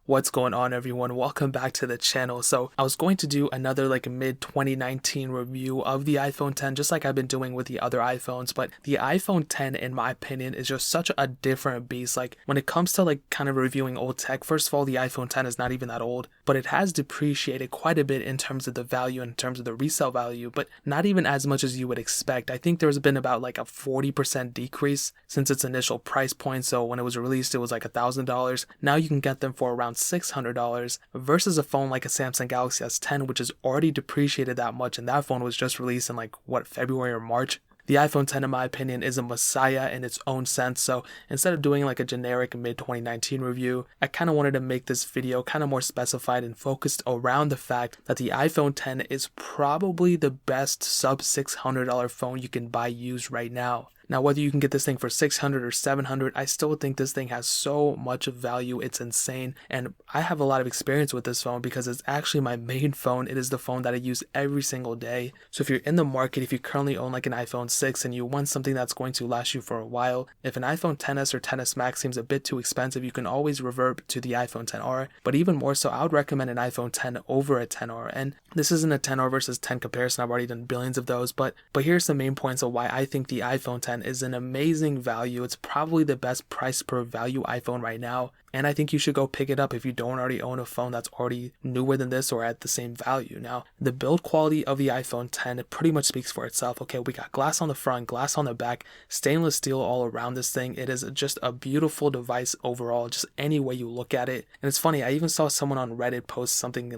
What's going on, everyone? Welcome back to the channel. So I was going to do another mid 2019 review of the iPhone 10, just like I've been doing with the other iPhones, but the iPhone 10 in my opinion is just such a different beast. Like when it comes to kind of reviewing old tech, first of all, the iPhone 10 is not even that old, but it has depreciated quite a bit in terms of the value, in terms of the resale value, but not even as much as you would expect. I think there's been about a 40% decrease since its initial price point. So when it was released, it was $1,000. Now you can get them for around $600 versus a phone like a Samsung Galaxy S10, which has already depreciated that much, and that phone was just released in February or March. The iPhone 10 in my opinion is a messiah in its own sense, so instead of doing a generic mid 2019 review, I kind of wanted to make this video kind of more specified and focused around the fact that the iPhone 10 is probably the best sub $600 phone you can buy used right now. Now, whether you can get this thing for $600 or $700, I still think this thing has so much of value. It's insane. And I have a lot of experience with this phone because it's actually my main phone. It is the phone that I use every single day. So if you're in the market, if you currently own an iPhone 6 and you want something that's going to last you for a while, if an iPhone XS or XS Max seems a bit too expensive, you can always revert to the iPhone XR. But even more so, I would recommend an iPhone 10 over a XR. And this isn't a 10R versus 10 comparison. I've already done billions of those. But here's the main points of why I think the iPhone 10 is an amazing value. It's probably the best price per value iPhone right now, and I think you should go pick it up if you don't already own a phone that's already newer than this or at the same value. Now, the build quality of the iPhone 10, it pretty much speaks for itself. Okay, we got glass on the front, glass on the back, stainless steel all around this thing. It is just a beautiful device overall, just any way you look at it. And it's funny, I even saw someone on Reddit post something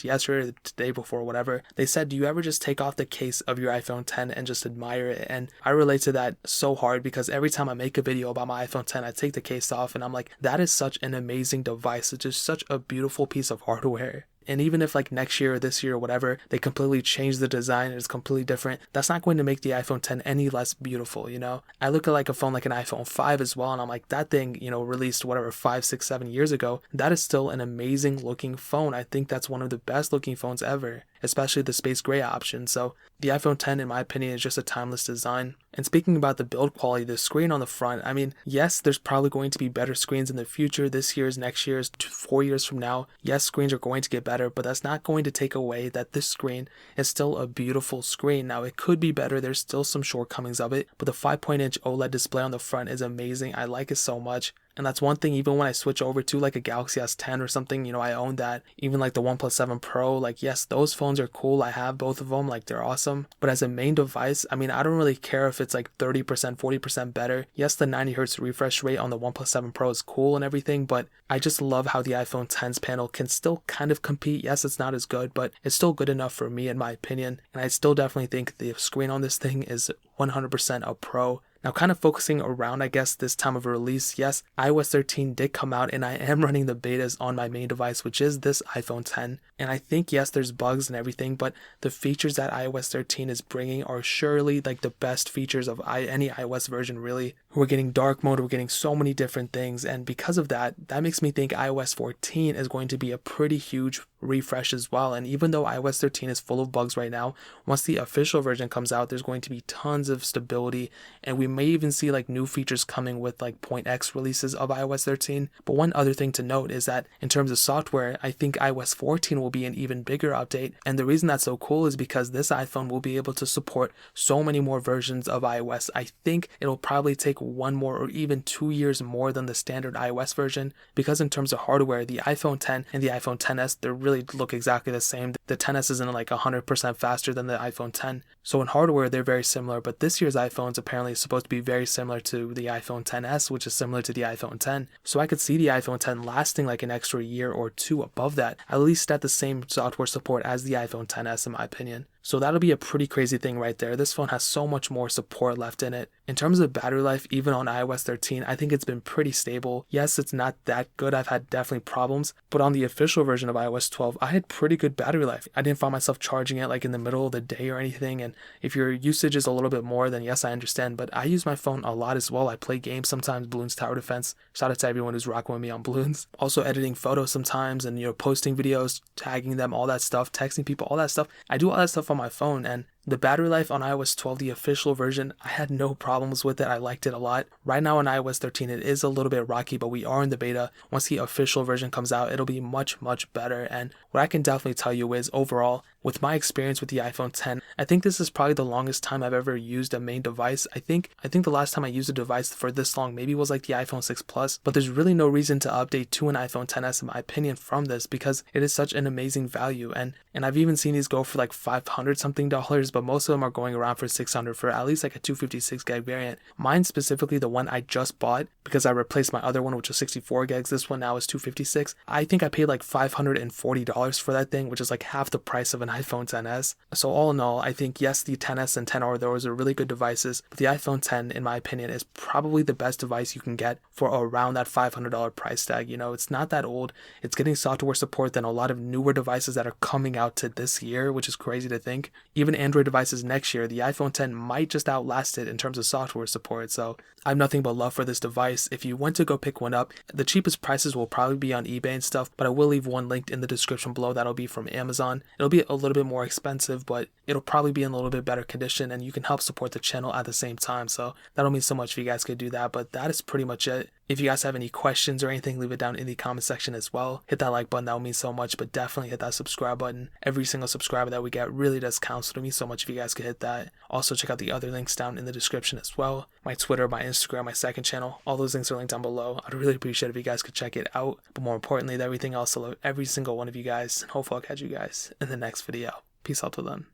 yesterday, the day before, whatever. They said, do you ever just take off the case of your iPhone 10 and just admire it? And I relate to that so hard because every time I make a video about my iPhone 10, I take the case off and I'm like, that is such an amazing device. It's just such a beautiful piece of hardware. And even if next year or this year or whatever, they completely change the design and it's completely different, that's not going to make the iPhone 10 any less beautiful, you know? I look at a phone like an iPhone 5 as well, and I'm like, that thing, released whatever 5, 6, 7 years ago, that is still an amazing looking phone. I think that's one of the best looking phones ever, especially the space gray option. So the iPhone 10 in my opinion is just a timeless design. And speaking about the build quality, the screen on the front, I mean, yes, there's probably going to be better screens in the future, this year's, next year's, 4 years from now. Yes, screens are going to get better, but that's not going to take away that this screen is still a beautiful screen. Now, it could be better. There's still some shortcomings of it, but the 5.inch OLED display on the front is amazing. I like it so much. And that's one thing, even when I switch over to a Galaxy S10 or something, I own that. Even the OnePlus 7 Pro, yes, those phones are cool. I have both of them, they're awesome. But as a main device, I mean, I don't really care if it's 30%, 40% better. Yes, the 90 Hz refresh rate on the OnePlus 7 Pro is cool and everything, but I just love how the iPhone 10's panel can still kind of compete. Yes, it's not as good, but it's still good enough for me in my opinion. And I still definitely think the screen on this thing is 100% a pro. Now, kind of focusing around, I guess, this time of release, yes, iOS 13 did come out and I am running the betas on my main device, which is this iPhone 10. And I think, yes, there's bugs and everything, but the features that iOS 13 is bringing are surely the best features of any iOS version, really. We're getting dark mode, we're getting so many different things, and because of that, that makes me think iOS 14 is going to be a pretty huge refresh as well. And even though iOS 13 is full of bugs right now, once the official version comes out, there's going to be tons of stability, and we may even see new features coming with Point X releases of iOS 13. But one other thing to note is that in terms of software, I think iOS 14 will be an even bigger update, and the reason that's so cool is because this iPhone will be able to support so many more versions of iOS. I think it'll probably take 1 more or even 2 years more than the standard iOS version, because in terms of hardware, the iPhone 10 and the iPhone XS, they really look exactly the same. The XS isn't 100% faster than the iPhone 10, so in hardware they're very similar, but this year's iPhone is apparently supposed to be very similar to the iPhone XS, which is similar to the iPhone 10. So I could see the iPhone 10 lasting an extra year or 2 above that, at least at the same software support as the iPhone XS in my opinion. So that'll be a pretty crazy thing right there. This phone has so much more support left in it. In terms of battery life, even on iOS 13, I think it's been pretty stable. Yes, it's not that good. I've had definitely problems, but on the official version of iOS 12, I had pretty good battery life. I didn't find myself charging it in the middle of the day or anything. And if your usage is a little bit more, then yes, I understand. But I use my phone a lot as well. I play games sometimes, Bloons Tower Defense. Shout out to everyone who's rocking with me on Bloons. Also editing photos sometimes and, posting videos, tagging them, all that stuff, texting people, all that stuff. I do all that stuff on my phone, and The battery life on iOS 12, the official version, I had no problems with it. I liked it a lot. Right now on iOS 13, it is a little bit rocky, but we are in the beta. Once the official version comes out, it'll be much, much better. And what I can definitely tell you is overall, with my experience with the iPhone 10, I think this is probably the longest time I've ever used a main device. I think the last time I used a device for this long maybe was like the iPhone 6 Plus, but there's really no reason to update to an iPhone 10s in my opinion from this because it is such an amazing value. And I've even seen these go for like $500 something, but most of them are going around for $600 for at least like a 256 gig variant. Mine specifically, the one I just bought because I replaced my other one, which was 64 gigs. This one now is 256. I think I paid like $540 for that thing, which is like half the price of an iPhone 10s. So all in all, I think yes, the 10s and 10R, those are really good devices, but the iPhone 10, in my opinion, is probably the best device you can get for around that $500 price tag. You know, it's not that old. It's getting software support than a lot of newer devices that are coming out to this year, which is crazy to think. Even Android devices next year, the iPhone 10 might just outlast it in terms of software support. So I have nothing but love for this device. If you went to go pick one up, the cheapest prices will probably be on eBay and stuff, but I will leave one linked in the description below. That'll be from Amazon. It'll be a little bit more expensive, but it'll probably be in a little bit better condition and you can help support the channel at the same time. So that'll mean so much if you guys could do that, but that is pretty much it. If you guys have any questions or anything, leave it down in the comment section as well. Hit that like button, that would mean so much, but definitely hit that subscribe button. Every single subscriber that we get really does count, so it would mean so much if you guys could hit that. Also, check out the other links down in the description as well. My Twitter, my Instagram, my second channel, all those links are linked down below. I'd really appreciate it if you guys could check it out. But more importantly than everything else, I love every single one of you guys, and hopefully I'll catch you guys in the next video. Peace out till then.